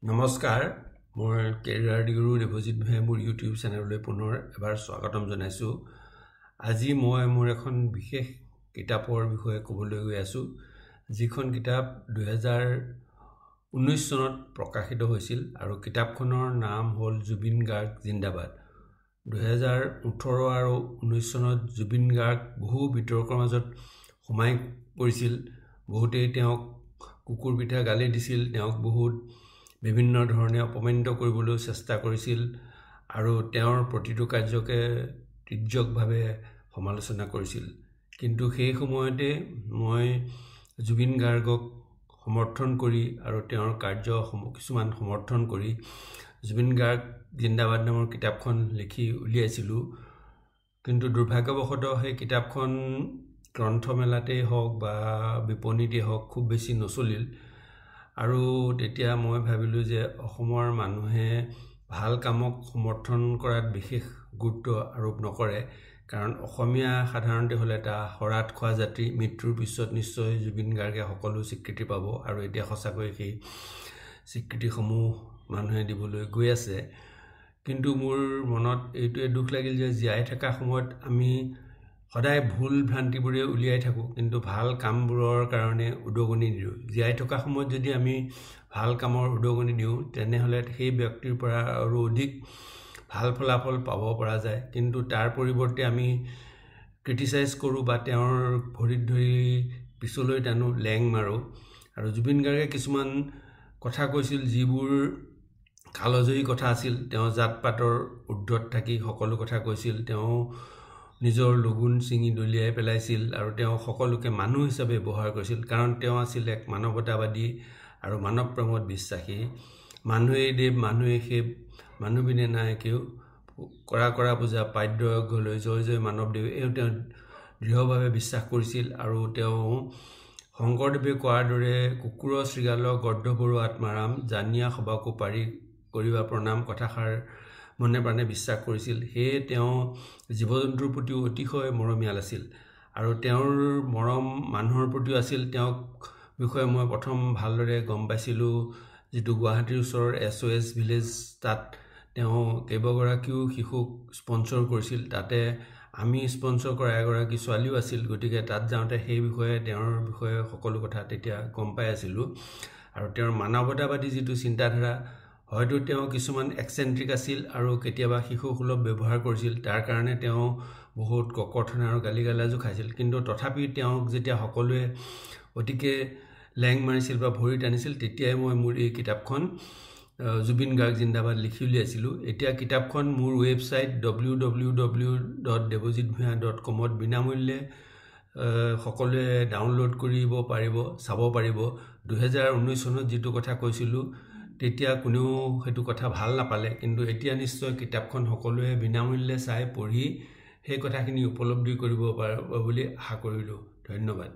নমস্কাৰ মোৰ কেৰিয়াৰ গুৰু দেৱজিৎ ভাই মোৰ ইউটিউব চেনেললৈ পুনৰ এবাৰ স্বাগতম জনাইছো। আজি মই মোৰ এখন বিশেষ কিতাপৰ বিষয়ে ক'বলৈ গৈ আছো, যিখন কিতাপ 2019 চনত প্ৰকাশিত হৈছিল আৰু কিতাপখনৰ নাম হ'ল জুবিন গাৰ্গ জিন্দাবাদ। 2018 আৰু 19 চনত জুবিন গাৰ্গ বহু বিতৰ্কৰ মাজত সোমাই পৰিছিল। বহুতেই তেওঁক কুকুৰ পিঠা গালি দিছিল, তেওঁক বহুত বিভিন্ন ধৰণে অপমানিত কৰিবলৈ চেষ্টা কৰিছিল আৰু তেওঁৰ প্ৰতিটো কাৰ্যকে তীৰ্যকভাৱে সমালোচনা কৰিছিল। কিন্তু সেই সময়তে মই জুবিন গাৰ্গক সমৰ্থন কৰি আৰু তেওঁৰ কাৰ্য কিছুমান সমৰ্থন কৰি জুবিন গাৰ্গ জিন্দাবাদ নামৰ কিতাপখন লিখি উলিয়াইছিলোঁ। কিন্তু দুৰ্ভাগ্যবশতঃ সেই কিতাপখন গ্ৰন্থমেলাতেই হওক বা বিপণীতেই হওক খুব বেছি নচলিল আৰু তেতিয়া মই ভাবিলোঁ যে অসমৰ মানুহে ভাল কামক সমৰ্থন কৰাত বিশেষ গুৰুত্ব আৰোপ নকৰে, কাৰণ অসমীয়া সাধাৰণতে হ'লে এটা হৰাত খোৱা জাতি। মৃত্যুৰ পিছত নিশ্চয় জুবিন গাৰ্গে সকলো স্বীকৃতি পাব আৰু এতিয়া সঁচাকৈ সেই স্বীকৃতিসমূহ মানুহে দিবলৈ গৈ আছে। কিন্তু মোৰ মনত এইটোৱে দুখ লাগিল যে জীয়াই থকা সময়ত আমি সদায় ভুল ভ্ৰান্তিবোৰে উলিয়াই থাকোঁ, কিন্তু ভাল কামবোৰৰ কাৰণে উদগনি দিওঁ। জীয়াই থকা সময়ত যদি আমি ভাল কামৰ উদগনি দিওঁ তেনেহ'লে সেই ব্যক্তিৰ পৰা আৰু অধিক ভাল ফলাফল পাব পৰা যায়। কিন্তু তাৰ পৰিৱৰ্তে আমি ক্ৰিটিচাইজ কৰোঁ বা তেওঁৰ ভৰিত ধৰি পিছলৈ টানো, লেং মাৰোঁ। আৰু জুবিন গাৰ্গে কিছুমান কথা কৈছিল যিবোৰ কালজয়ী কথা আছিল। তেওঁ জাত পাতৰ ঊৰ্ধত থাকি সকলো কথা কৈছিল। তেওঁ নিজৰ লগুণ ছিঙি দলিয়াই পেলাইছিল আৰু তেওঁ সকলোকে মানুহ হিচাপে ব্যৱহাৰ কৰিছিল, কাৰণ তেওঁ আছিল এক মানৱতাবাদী আৰু মানৱ প্ৰেমত বিশ্বাসী। মানুহেই দেৱ, মানুহেই সেৱ, মানুহ বিনে নাই কেও, কৰা পূজা পাদ্যগলৈ জয় জয় মানৱদেৱ, এওঁ তেওঁ দৃঢ়ভাৱে বিশ্বাস কৰিছিল। আৰু তেওঁ শংকৰদেৱে কোৱাৰ দৰে কুকুৰৰ শৃগালক গৰ্ধবৰো আত্মাৰাম, জানিয়া সবাকো পাৰি কৰিবা প্ৰণাম কথাষাৰ মনে প্ৰাণে বিশ্বাস কৰিছিল। সেয়ে তেওঁ জীৱ জন্তুৰ প্ৰতিও অতিশয় মৰমীয়াল আছিল আৰু তেওঁৰ মৰম মানুহৰ প্ৰতিও আছিল। তেওঁক বিষয়ে মই প্ৰথম ভালদৰে গম পাইছিলোঁ যিটো গুৱাহাটীৰ ওচৰৰ SOS ভিলেজ, তাত তেওঁ কেইবাগৰাকীও শিশুক স্পন্সৰ কৰিছিল। তাতে আমি স্পন্সৰ কৰা এগৰাকী ছোৱালীও আছিল। গতিকে তাত যাওঁতে সেই বিষয়ে তেওঁৰ বিষয়ে সকলো কথা তেতিয়া গম পাই আছিলোঁ। আৰু তেওঁৰ মানৱতাবাদী যিটো চিন্তাধাৰা, হয়তো তেওঁ কিছুমান এক্সেন্ট্ৰিক আছিল আৰু কেতিয়াবা শিশুসুলভ ব্যৱহাৰ কৰিছিল। তাৰ কাৰণে তেওঁ বহুত ককৰ্থনা আৰু গালি গালাজো খাইছিল। কিন্তু তথাপি তেওঁক যেতিয়া সকলোৱে অতিকে লেং মাৰিছিল বা ভৰি টানিছিল, তেতিয়াই মই মোৰ এই কিতাপখন জুবিন গাৰ্গ জিন্দাবাদ লিখি উলিয়াইছিলোঁ। এতিয়া কিতাপখন মোৰ ৱেবছাইট www.devojitbhua.com বিনামূল্যে সকলোৱে ডাউনলোড কৰিব পাৰিব, চাব পাৰিব। 2019 চনত যিটো কথা কৈছিলোঁ তেতিয়া কোনেও সেইটো কথা ভাল নাপালে, কিন্তু এতিয়া নিশ্চয় কিতাপখন সকলোৱে বিনামূল্যে চাই পঢ়ি সেই কথাখিনি উপলব্ধি কৰিব পাৰিব বুলি আশা কৰিলোঁ। ধন্যবাদ।